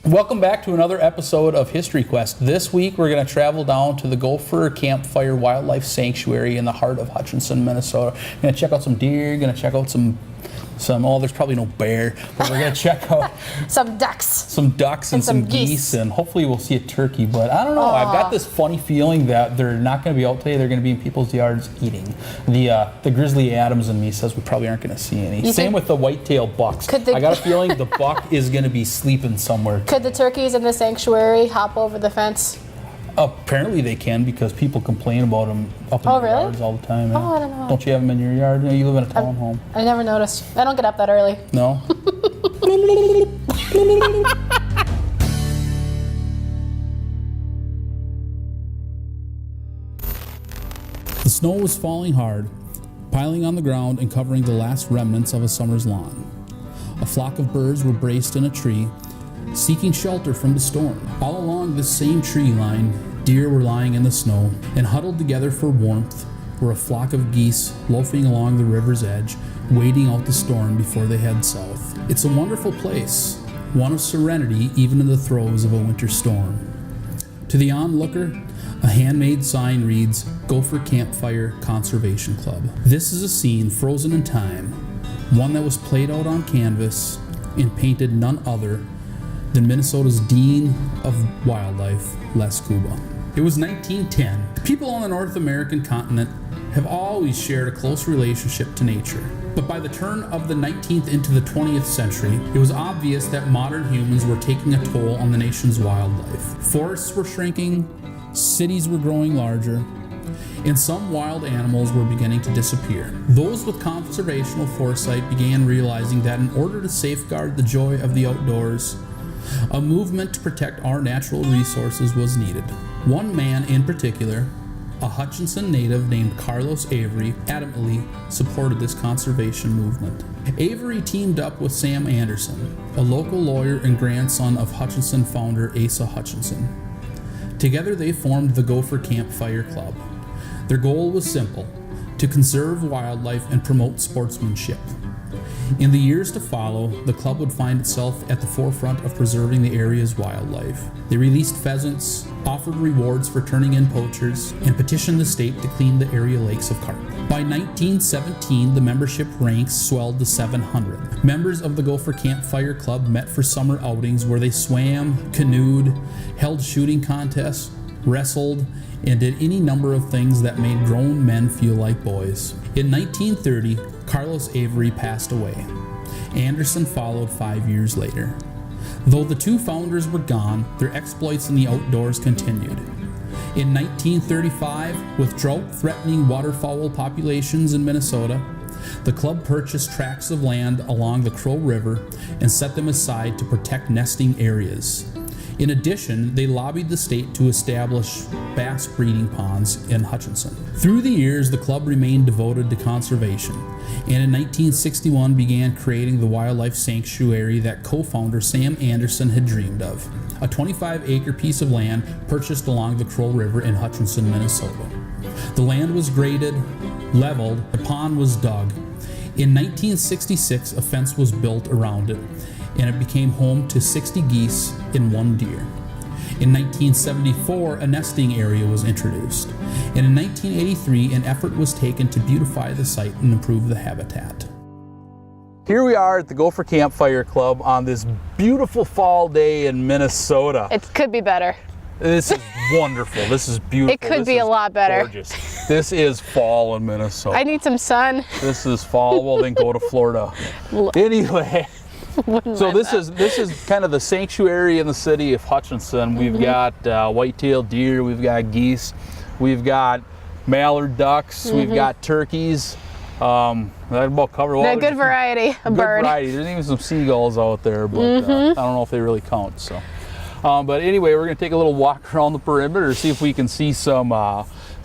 Welcome back to another episode of History Quest. This week we're going to travel down to the Gopher Campfire Wildlife Sanctuary in the heart of Hutchinson, Minnesota. We're going to check out some deer, going to check out some there's probably no bear, but we're going to check out some ducks and some geese, and hopefully we'll see a turkey. But I don't know, I've got this funny feeling that they're not going to be out today. They're going to be in people's yards eating. The Grizzly Adams in me says we probably aren't going to see any. Same with the whitetail bucks. I got a feeling the buck is going to be sleeping somewhere. Could the turkeys in the sanctuary hop over the fence? Apparently they can, because people complain about them up in their yards all the time. Oh, I don't know. Don't you have them in your yard? You live in a townhome. I never noticed. I don't get up that early. No? The snow was falling hard, piling on the ground and covering the last remnants of a summer's lawn. A flock of birds were braced in a tree, seeking shelter from the storm. All along this same tree line, deer were lying in the snow, and huddled together for warmth were a flock of geese loafing along the river's edge, waiting out the storm before they head south. It's a wonderful place, one of serenity even in the throes of a winter storm. To the onlooker, a handmade sign reads, Gopher Campfire Conservation Club. This is a scene frozen in time, one that was played out on canvas and painted none other than Minnesota's Dean of Wildlife, Les Kuba. It was 1910. People on the North American continent have always shared a close relationship to nature. But by the turn of the 19th into the 20th century, it was obvious that modern humans were taking a toll on the nation's wildlife. Forests were shrinking, cities were growing larger, and some wild animals were beginning to disappear. Those with conservational foresight began realizing that in order to safeguard the joy of the outdoors, a movement to protect our natural resources was needed. One man in particular, a Hutchinson native named Carlos Avery, adamantly supported this conservation movement. Avery teamed up with Sam Anderson, a local lawyer and grandson of Hutchinson founder Asa Hutchinson. Together they formed the Gopher Campfire Club. Their goal was simple: to conserve wildlife and promote sportsmanship. In the years to follow, the club would find itself at the forefront of preserving the area's wildlife. They released pheasants, offered rewards for turning in poachers, and petitioned the state to clean the area lakes of carp. By 1917, the membership ranks swelled to 700. Members of the Gopher Campfire Club met for summer outings where they swam, canoed, held shooting contests, wrestled, and did any number of things that made grown men feel like boys. In 1930, Carlos Avery passed away. Anderson followed 5 years later. Though the two founders were gone, their exploits in the outdoors continued. In 1935, with drought-threatening waterfowl populations in Minnesota, the club purchased tracts of land along the Crow River and set them aside to protect nesting areas. In addition, they lobbied the state to establish bass breeding ponds in Hutchinson. Through the years, the club remained devoted to conservation, and in 1961 began creating the wildlife sanctuary that co-founder Sam Anderson had dreamed of, a 25-acre piece of land purchased along the Crow River in Hutchinson, Minnesota. The land was graded, leveled, the pond was dug. In 1966, a fence was built around it, and it became home to 60 geese and 1 deer. In 1974, a nesting area was introduced, and in 1983, an effort was taken to beautify the site and improve the habitat. Here we are at the Gopher Campfire Club on this beautiful fall day in Minnesota. It could be better. This is wonderful. This is beautiful. It could be a lot better. Gorgeous. This is fall in Minnesota. I need some sun. This is fall. Well, then go to Florida. Anyway. So this is kind of the sanctuary in the city of Hutchinson. We've got white-tailed deer, we've got geese, we've got mallard ducks, we've got turkeys. That about covers a good variety of bird. Variety. There's even some seagulls out there, but I don't know if they really count. So, but anyway, we're going to take a little walk around the perimeter, see if we can see some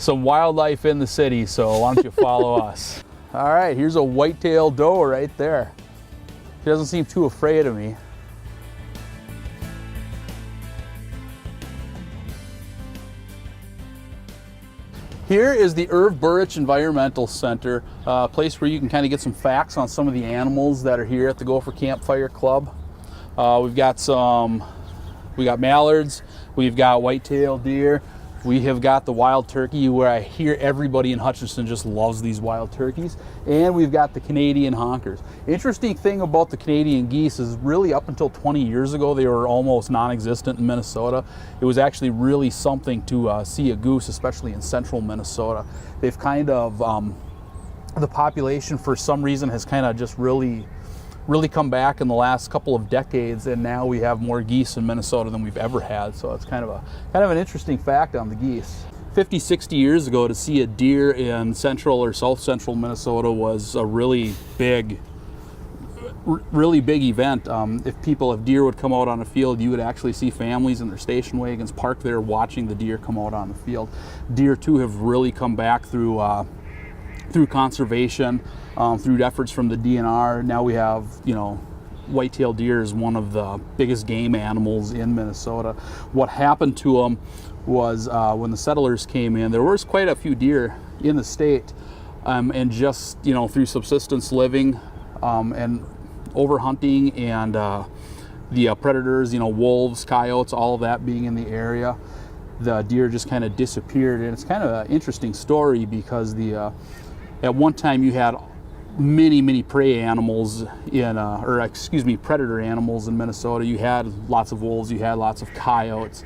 wildlife in the city. So why don't you follow us? All right, here's a white-tailed doe right there. She doesn't seem too afraid of me. Here is the Irv Burrich Environmental Center, a place where you can kind of get some facts on some of the animals that are here at the Gopher Campfire Club. We've got some We got mallards, we've got white-tailed deer, we have got the wild turkey, where I hear everybody in Hutchinson just loves these wild turkeys, and we've got the Canadian honkers. Interesting thing about the Canadian geese is really up until 20 years ago, they were almost non-existent in Minnesota. It was actually really something to see a goose, especially in central Minnesota. They've kind of, the population for some reason has kind of just really come back in the last couple of decades, and now we have more geese in Minnesota than we've ever had. So it's kind of an interesting fact on the geese. 50, 60 years ago, to see a deer in central or south central Minnesota was a really big event. If deer would come out on a field, you would actually see families in their station wagons parked there watching the deer come out on the field. Deer too have really come back through conservation, through efforts from the DNR. Now we have, white-tailed deer is one of the biggest game animals in Minnesota. What happened to them was when the settlers came in, there was quite a few deer in the state, and just, through subsistence living and overhunting and the predators, wolves, coyotes, all of that being in the area, the deer just kind of disappeared. And it's kind of an interesting story because at one time you had many prey animals predator animals in Minnesota. You had lots of wolves, you had lots of coyotes,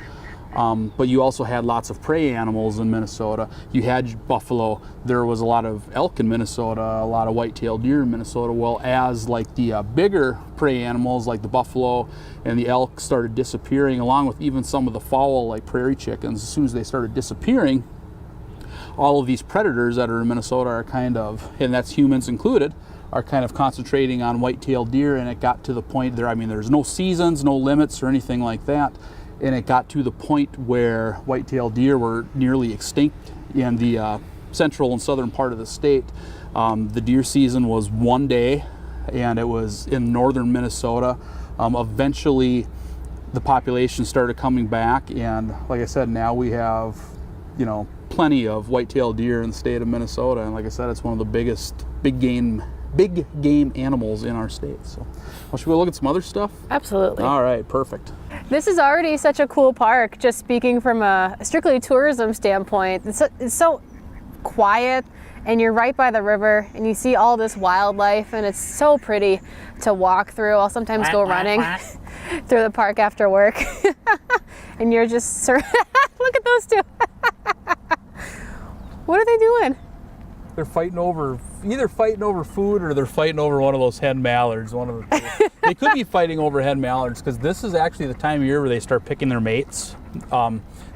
but you also had lots of prey animals in Minnesota. You had buffalo, there was a lot of elk in Minnesota, a lot of white-tailed deer in Minnesota. Well, as like the bigger prey animals like the buffalo and the elk started disappearing, along with even some of the fowl like prairie chickens, as soon as they started disappearing, all of these predators that are in Minnesota are kind of, and that's humans included, are kind of concentrating on white-tailed deer. And it got to the point there, there's no seasons, no limits or anything like that. And it got to the point where white-tailed deer were nearly extinct in the central and southern part of the state. The deer season was one day, and it was in northern Minnesota. Eventually, the population started coming back, and like I said, now we have, plenty of white-tailed deer in the state of Minnesota, and like I said, it's one of the biggest big game animals in our state. So, well, should we look at some other stuff? Absolutely. All right, perfect. This is already such a cool park, just speaking from a strictly tourism standpoint. It's so quiet, and you're right by the river, and you see all this wildlife, and it's so pretty to walk through. I'll sometimes go running through the park after work, and you're just look at those two. What are they doing? They're either fighting over food, or they're fighting over one of those hen mallards. One of the two. They could be fighting over hen mallards, because this is actually the time of year where they start picking their mates.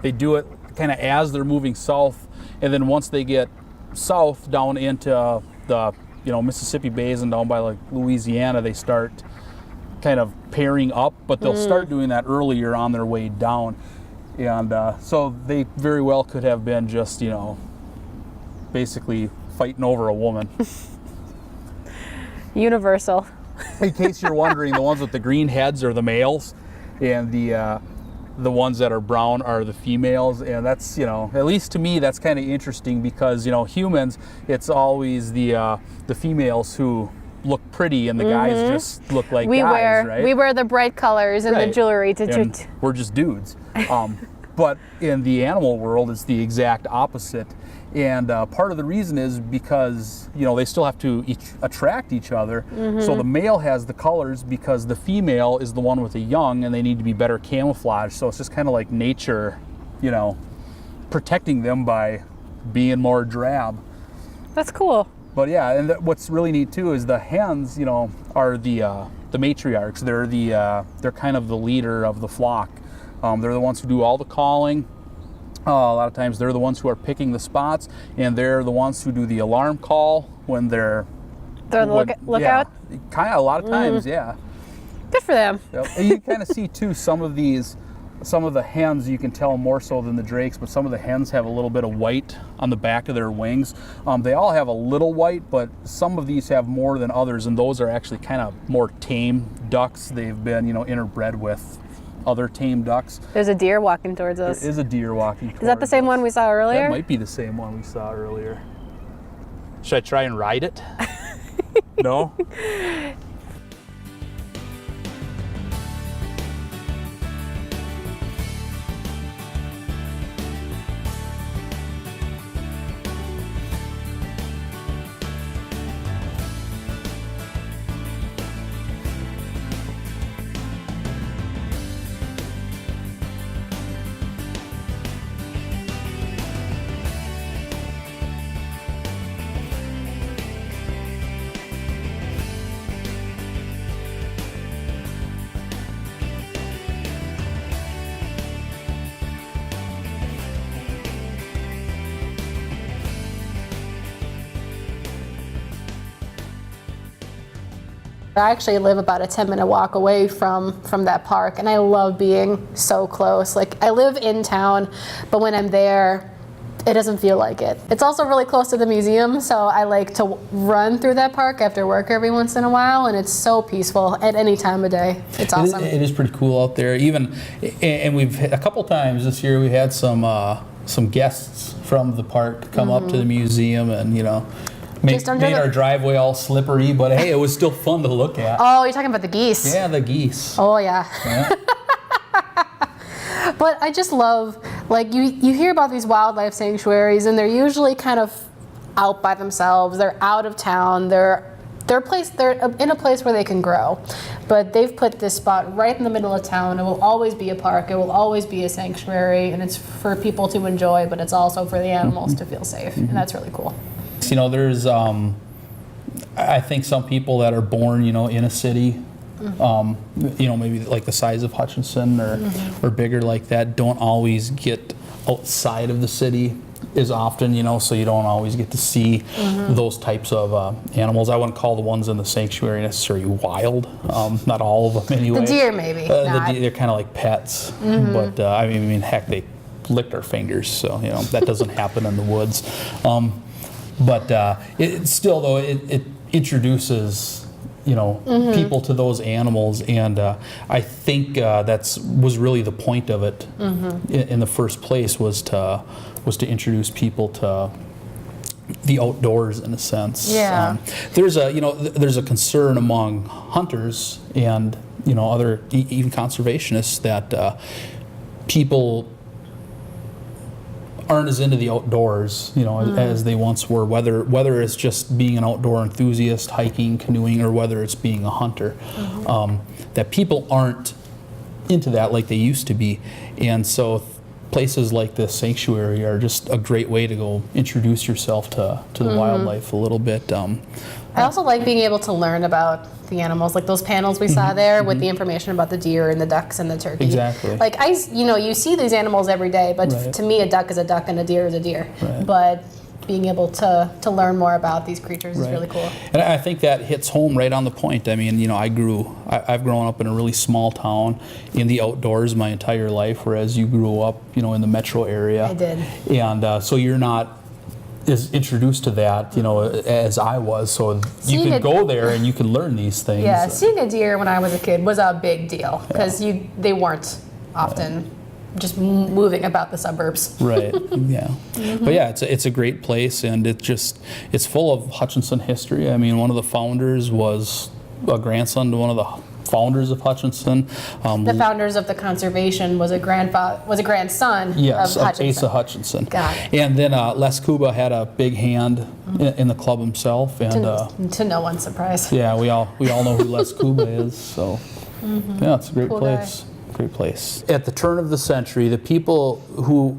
They do it kind of as they're moving south, and then once they get south down into the Mississippi Basin down by like Louisiana, they start kind of pairing up, but they'll start doing that earlier on their way down. And so they very well could have been just, basically fighting over a woman. Universal. In case you're wondering, the ones with the green heads are the males, and the ones that are brown are the females. And that's, at least to me, that's kind of interesting, because, humans, it's always the females who look pretty, and the guys just look like guys, right? We wear the bright colors and the jewelry and we're just dudes. But in the animal world, it's the exact opposite. And part of the reason is because, they still have to attract each other. So the male has the colors because the female is the one with the young, and they need to be better camouflaged. So it's just kind of like nature, protecting them by being more drab. That's cool. But yeah, and what's really neat too is the hens, are the matriarchs. They're kind of the leader of the flock. They're the ones who do all the calling. A lot of times they're the ones who are picking the spots, and they're the ones who do the alarm call when they're lookout. Yeah, kind of a lot of times, yeah. Good for them. Yep. And you kind of see too some of the hens, you can tell more so than the drakes, but some of the hens have a little bit of white on the back of their wings. They all have a little white, but some of these have more than others, and those are actually kind of more tame ducks. They've been, interbred with other tame ducks. There's a deer walking towards us. There is a deer walking towards us. Is that the same one we saw earlier? That might be the same one we saw earlier. Should I try and ride it? No? I actually live about a 10-minute walk away from that park, and I love being so close. Like, I live in town, but when I'm there, it doesn't feel like it. It's also really close to the museum, so I like to run through that park after work every once in a while, and it's so peaceful at any time of day. It's awesome. It is pretty cool out there. Even, and we've a couple times this year we had some guests from the park come up to the museum and made our driveway all slippery, but hey, it was still fun to look at. Oh, you're talking about the geese? Yeah, the geese. Oh yeah. But I just love, like, you hear about these wildlife sanctuaries, and they're usually kind of out by themselves. They're out of town. They're in a place where they can grow. But they've put this spot right in the middle of town. It will always be a park. It will always be a sanctuary, and it's for people to enjoy, but it's also for the animals to feel safe, and that's really cool. There's I think some people that are born in a city, maybe like the size of Hutchinson or bigger like that, don't always get outside of the city as often, so you don't always get to see those types of animals. I wouldn't call the ones in the sanctuary necessarily wild, not all of them anyway. The deer maybe. They're kind of like pets, but heck, they licked our fingers, so that doesn't happen in the woods. But it still, though, it introduces people to those animals, and I think was really the point of it in the first place, was to introduce people to the outdoors in a sense. Yeah. There's a concern among hunters and other even conservationists that people aren't as into the outdoors, as they once were, whether it's just being an outdoor enthusiast, hiking, canoeing, or whether it's being a hunter. That people aren't into that like they used to be. And so places like this sanctuary are just a great way to go introduce yourself to the wildlife a little bit. I also like being able to learn about the animals, like those panels we saw there with the information about the deer and the ducks and the turkey. Exactly. Like you see these animals every day, but to me a duck is a duck and a deer is a deer. Right. But being able to learn more about these creatures is really cool. And I think that hits home right on the point. I mean, I've grown up in a really small town in the outdoors my entire life, whereas you grew up, in the metro area. I did. And so you're not as introduced to that, as I was. So you can go there and you can learn these things. Yeah, seeing a deer when I was a kid was a big deal because they weren't often just moving about the suburbs. Right. Yeah. But yeah, it's a great place, and it's full of Hutchinson history. I mean, one of the founders was a grandson to one of the founders of Hutchinson. The founders of the conservation was a grandson of Hutchinson. Asa Hutchinson. Got it. And then Les Kuba had a big hand in the club himself, and to no one's surprise. Yeah, we all know who Les Kuba is. So yeah, it's a great Cool place. guy. Great place. At the turn of the century, the people who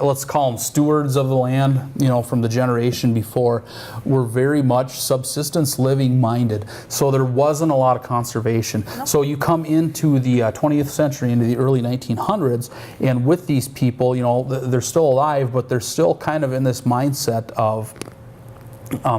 let's call them stewards of the land, from the generation before, were very much subsistence living minded. So there wasn't a lot of conservation. Nope. So you come into the 20th century, into the early 1900s, and with these people, they're still alive, but they're still kind of in this mindset of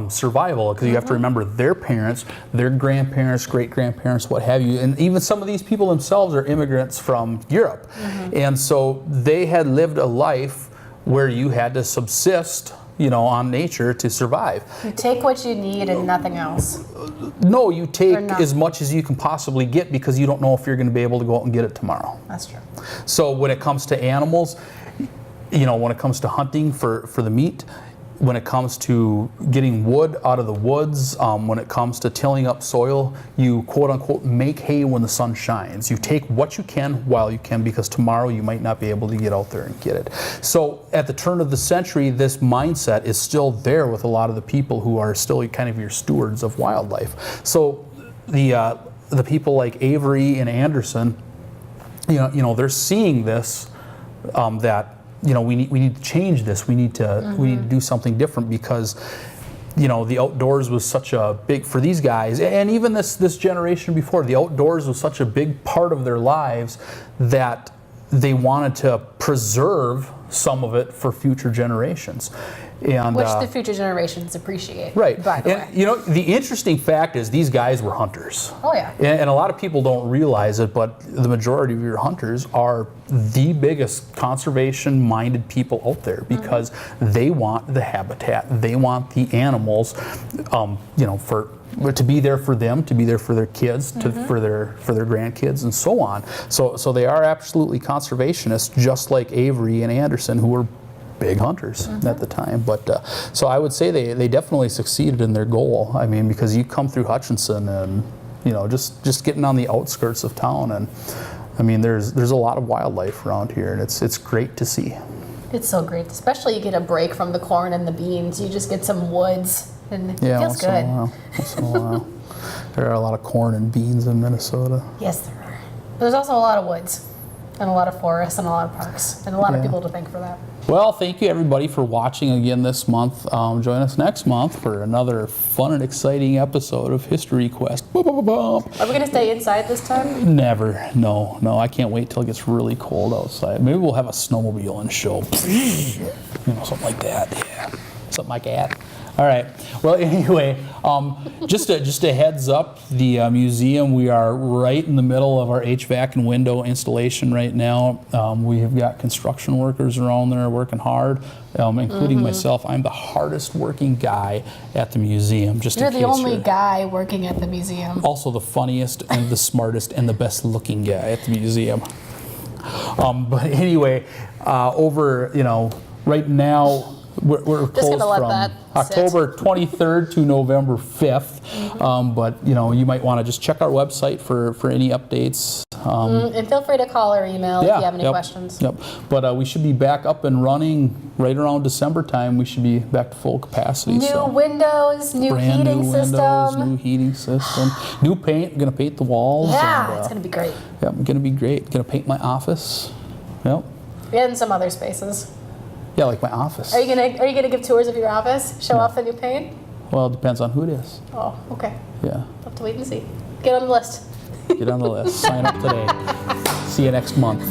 survival, because you have to remember their parents, their grandparents, great-grandparents, what have you, and even some of these people themselves are immigrants from Europe. And so they had lived a life where you had to subsist, on nature to survive. You take what you need and nothing else. No, you take as much as you can possibly get, because you don't know if you're going to be able to go out and get it tomorrow. That's true. So when it comes to animals, when it comes to hunting for the meat, when it comes to getting wood out of the woods, when it comes to tilling up soil, you quote unquote make hay when the sun shines. You take what you can while you can, because tomorrow you might not be able to get out there and get it. So at the turn of the century, this mindset is still there with a lot of the people who are still kind of your stewards of wildlife. So the people like Avery and Anderson, they're seeing this, that we need to change this. We need to do something different, because the outdoors was such a big, for these guys, and even this generation before, the outdoors was such a big part of their lives that they wanted to preserve some of it for future generations. And, Which the future generations appreciate. Right. By the way. And, you know, the interesting fact is these guys were hunters. Oh, yeah. And a lot of people don't realize it, but the majority of your hunters are the biggest conservation-minded people out there because they want the habitat, they want the animals, you know, to be there for them, to be there for their kids, for their grandkids, and so on. So they are absolutely conservationists, just like Avery and Anderson, who were big hunters at the time. But so I would say they definitely succeeded in their goal. I mean, because you come through Hutchinson and, you know, just getting on the outskirts of town, and I mean, there's a lot of wildlife around here, and it's great to see. It's so great, especially you get a break from the corn and the beans. You just get some woods, and it feels once good. Once in a while. There are a lot of corn and beans in Minnesota. Yes, there are. But there's also a lot of woods, and a lot of forests, and a lot of parks, and a lot of people to thank for that. Well, thank you everybody for watching again this month. Join us next month for another fun and exciting episode of History Quest. Are we going to stay inside this time? Never. No. I can't wait till it gets really cold outside. Maybe we'll have a snowmobiling show. You know, something like that. Yeah. Something like that. All right. Well, anyway, just a heads up, the museum, we are right in the middle of our HVAC and window installation right now. We have got construction workers around there working hard, including myself. I'm the hardest working guy at the museum. You're the only guy working at the museum. Also the funniest and the smartest and the best looking guy at the museum. But anyway, right now, we're closed from October 23rd to November 5th, but you might want to just check our website for any updates. And feel free to call or email if you have any questions. Yep. But we should be back up and running right around December time. We should be back to full capacity. New windows, new heating system. New heating system, new paint. I'm gonna paint the walls. Yeah, it's gonna be great. Yep, gonna be great. Gonna paint my office. Yep. And some other spaces. Yeah, like my office. Are you gonna give tours of your office? Show off the new paint? Well, it depends on who it is. Oh, okay. Yeah. We'll have to wait and see. Get on the list. Get on the list. Sign up today. See you next month.